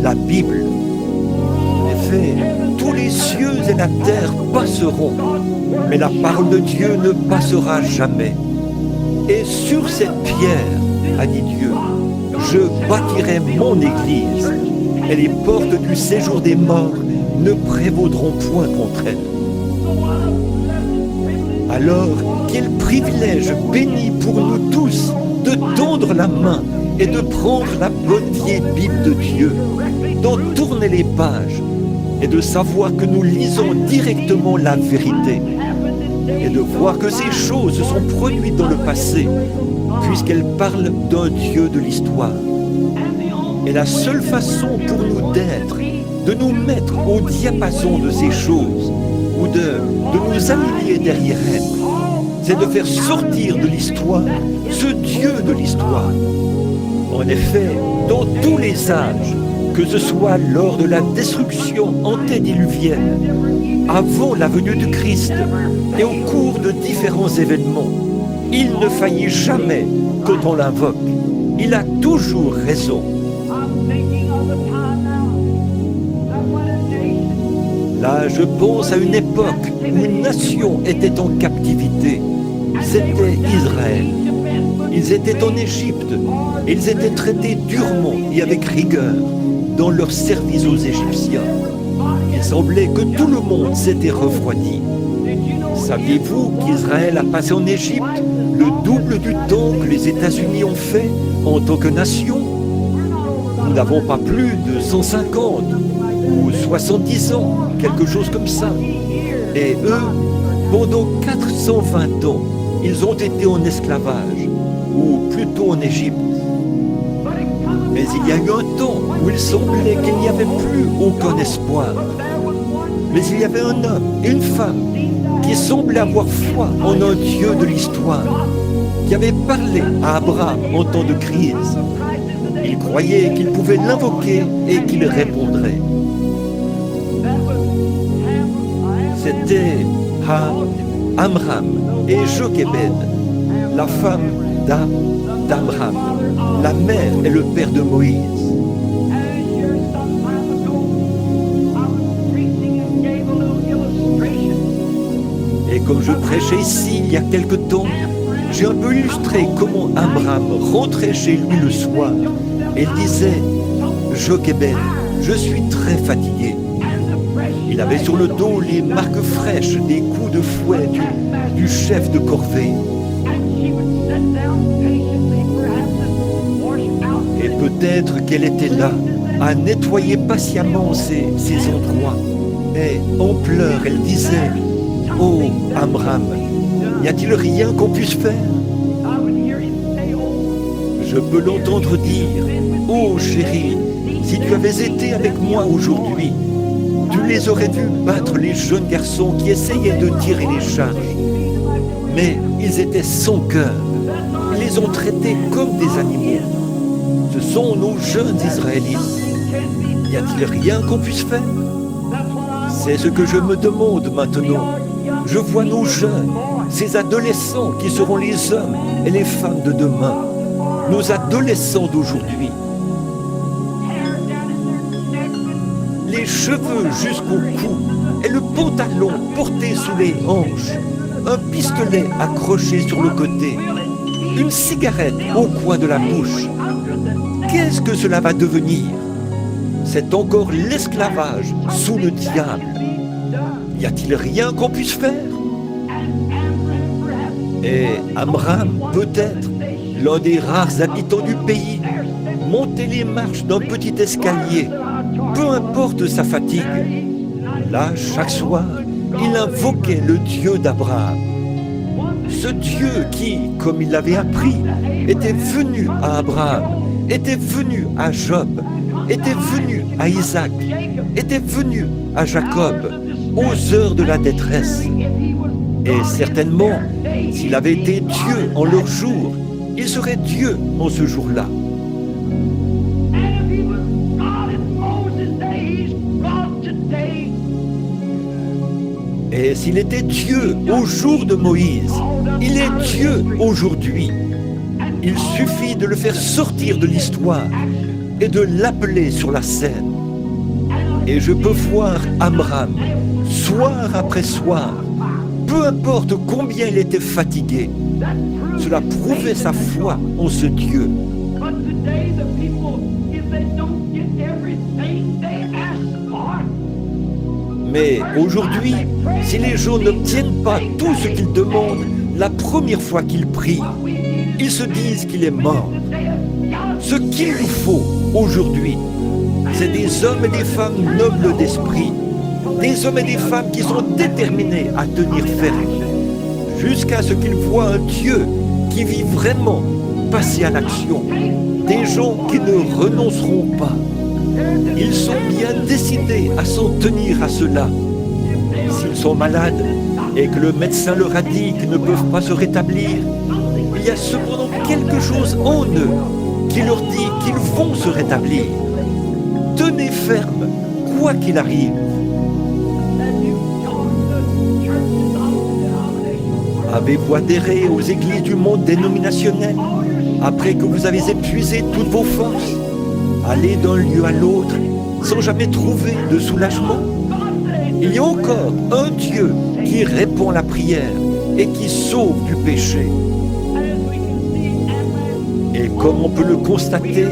la Bible. En effet, tous les cieux et la terre passeront, mais la parole de Dieu ne passera jamais. Et sur cette pierre, a dit Dieu, je bâtirai mon église, et les portes du séjour des morts ne prévaudront point contre elle. Alors, quel privilège béni pour nous tous de tendre la main et de prendre la bonne vieille Bible de Dieu, d'en tourner les pages et de savoir que nous lisons directement la vérité et de voir que ces choses se sont produites dans le passé puisqu'elles parlent d'un Dieu de l'histoire. Et la seule façon pour nous d'être, de nous mettre au diapason de ces choses ou de nous aligner derrière elles, c'est de faire sortir de l'histoire ce Dieu de l'histoire. En effet, dans tous les âges, que ce soit lors de la destruction antédiluvienne, avant la venue de Christ et au cours de différents événements, il ne faillit jamais quand on l'invoque. Il a toujours raison. Là, je pense à une époque où une nation était en captivité. C'était Israël. Ils étaient en Égypte et ils étaient traités durement et avec rigueur dans leur service aux Égyptiens. Il semblait que tout le monde s'était refroidi. Saviez-vous qu'Israël a passé en Égypte le double du temps que les États-Unis ont fait en tant que nation? Nous n'avons pas plus de 150 ou 70 ans, quelque chose comme ça. Et eux, pendant 420 ans, ils ont été en esclavage, ou plutôt en Égypte. Mais il y a eu un temps où il semblait qu'il n'y avait plus aucun espoir. Mais il y avait un homme et une femme qui semblaient avoir foi en un Dieu de l'histoire, qui avait parlé à Abraham en temps de crise. Ils croyaient qu'ils pouvaient l'invoquer et qu'il répondrait. C'était Amram et Jochébed, la femme d'Amram, la mère et le père de Moïse. Et comme je prêchais ici il y a quelque temps, j'ai un peu illustré comment Amram rentrait chez lui le soir et il disait « Jochébed, je suis très fatigué ». Il avait sur le dos les marques fraîches des coups de fouet du chef de corvée. Et peut-être qu'elle était là, à nettoyer patiemment ces endroits. Et en pleurs, elle disait « Oh, Amram, y a-t-il rien qu'on puisse faire ?» Je peux l'entendre dire « Oh, chérie, si tu avais été avec moi aujourd'hui, tu les aurais vus battre les jeunes garçons qui essayaient de tirer les charges. Mais ils étaient sans cœur. Ils les ont traités comme des animaux. Ce sont nos jeunes Israélites. Y a-t-il rien qu'on puisse faire? C'est ce que je me demande maintenant. Je vois nos jeunes, ces adolescents qui seront les hommes et les femmes de demain. Nos adolescents d'aujourd'hui. Les cheveux jusqu'au cou et le pantalon porté sous les hanches, un pistolet accroché sur le côté, une cigarette au coin de la bouche. Qu'est-ce que cela va devenir? C'est encore l'esclavage sous le diable. Y a-t-il rien qu'on puisse faire? Et Amram, peut-être, l'un des rares habitants du pays, montait les marches d'un petit escalier, peu importe sa fatigue. Là, chaque soir, il invoquait le Dieu d'Abraham. Ce Dieu qui, comme il l'avait appris, était venu à Abraham, était venu à Job, était venu à Isaac, était venu à Jacob, aux heures de la détresse. Et certainement, s'il avait été Dieu en leur jour, il serait Dieu en ce jour-là. Et s'il était Dieu au jour de Moïse, il est Dieu aujourd'hui. Il suffit de le faire sortir de l'histoire et de l'appeler sur la scène. Et je peux voir Amram, soir après soir, peu importe combien il était fatigué, cela prouvait sa foi en ce Dieu. Mais aujourd'hui, si les gens n'obtiennent pas tout ce qu'ils demandent la première fois qu'ils prient, ils se disent qu'il est mort. Ce qu'il nous faut aujourd'hui, c'est des hommes et des femmes nobles d'esprit, des hommes et des femmes qui sont déterminés à tenir ferme, jusqu'à ce qu'ils voient un Dieu qui vit vraiment passer à l'action, des gens qui ne renonceront pas. Ils sont bien décidés à s'en tenir à cela. S'ils sont malades et que le médecin leur a dit qu'ils ne peuvent pas se rétablir, il y a cependant quelque chose en eux qui leur dit qu'ils vont se rétablir. Tenez ferme, quoi qu'il arrive. Avez-vous adhéré aux églises du monde dénominationnel après que vous avez épuisé toutes vos forces? Aller d'un lieu à l'autre sans jamais trouver de soulagement? Il y a encore un Dieu qui répond à la prière et qui sauve du péché. Et comme on peut le constater,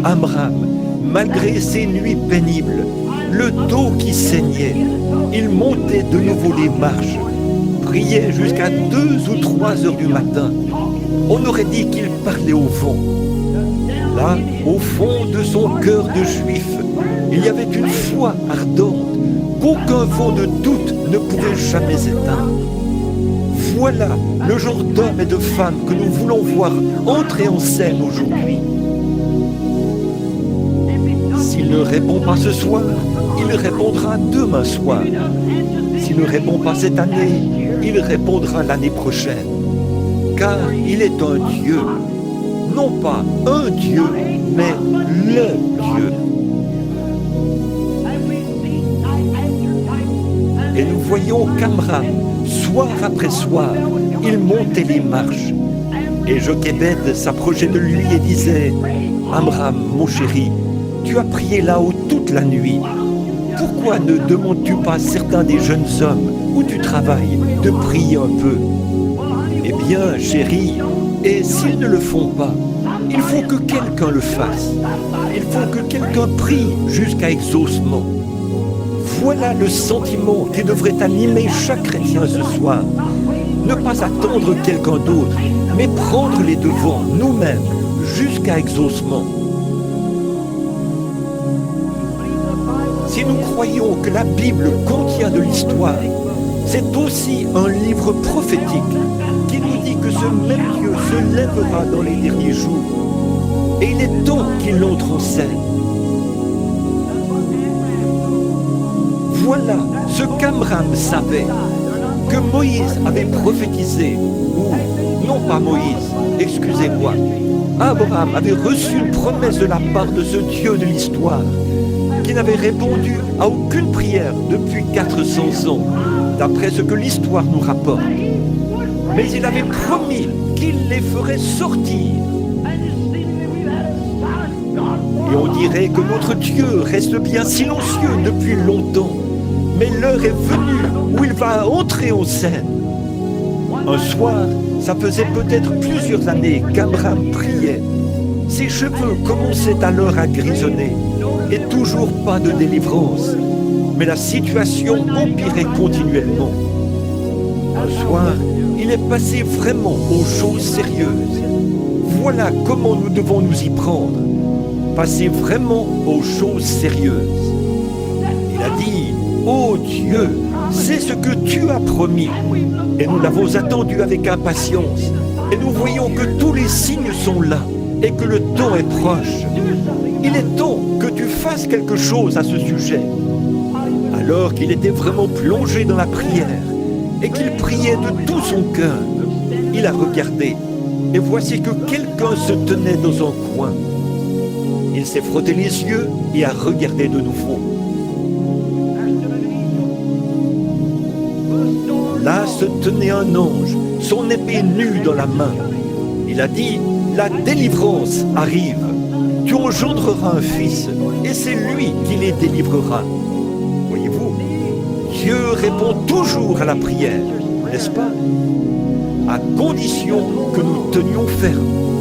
Amram, malgré ses nuits pénibles, le dos qui saignait, il montait de nouveau les marches, priait jusqu'à 2 ou 3 heures du matin. On aurait dit qu'il parlait au vent. Là, au fond de son cœur de juif, il y avait une foi ardente qu'aucun vent de doute ne pouvait jamais éteindre. Voilà le genre d'hommes et de femmes que nous voulons voir entrer en scène aujourd'hui. S'il ne répond pas ce soir, il répondra demain soir. S'il ne répond pas cette année, il répondra l'année prochaine. Car il est un Dieu. Non pas un Dieu, mais le Dieu. Et nous voyons qu'Amram, soir après soir, il montait les marches. Et Jochébed s'approchait de lui et disait « Amram, mon chéri, tu as prié là-haut toute la nuit. Pourquoi ne demandes-tu pas à certains des jeunes hommes où tu travailles de prier un peu ?» Eh bien, chéri, et s'ils ne le font pas, il faut que quelqu'un le fasse. Il faut que quelqu'un prie jusqu'à exaucement. Voilà le sentiment qui devrait animer chaque chrétien ce soir. Ne pas attendre quelqu'un d'autre, mais prendre les devants nous-mêmes jusqu'à exaucement. Si nous croyons que la Bible contient de l'histoire, c'est aussi un livre prophétique qui nous dit que ce même Dieu se lèvera dans les derniers jours. Et il est temps qu'il entre en scène. Voilà ce qu'Amram savait, que Moïse avait prophétisé, ou non pas Moïse, excusez-moi, Abraham avait reçu une promesse de la part de ce Dieu de l'histoire, qui n'avait répondu à aucune prière depuis 400 ans, d'après ce que l'histoire nous rapporte. Mais il avait promis qu'il les ferait sortir. Et on dirait que notre Dieu reste bien silencieux depuis longtemps, mais l'heure est venue où il va entrer en scène. Un soir, ça faisait peut-être plusieurs années qu'Amram priait. Ses cheveux commençaient alors à grisonner, et toujours pas de délivrance. Mais la situation empirait continuellement. Un soir, il est passé vraiment aux choses sérieuses. Voilà comment nous devons nous y prendre. Passer vraiment aux choses sérieuses. Il a dit, « Oh Dieu, c'est ce que tu as promis. » Et nous l'avons attendu avec impatience. Et nous voyons que tous les signes sont là et que le temps est proche. Il est temps que tu fasses quelque chose à ce sujet. Alors qu'il était vraiment plongé dans la prière et qu'il priait de tout son cœur, il a regardé et voici que quelqu'un se tenait dans un coin. Il s'est frotté les yeux et a regardé de nouveau. Là se tenait un ange, son épée nue dans la main. Il a dit, « La délivrance arrive. Tu tu engendreras un fils, et c'est lui qui les délivrera. Voyez-vous, Dieu répond toujours à la prière, n'est-ce pas? À condition que nous tenions ferme.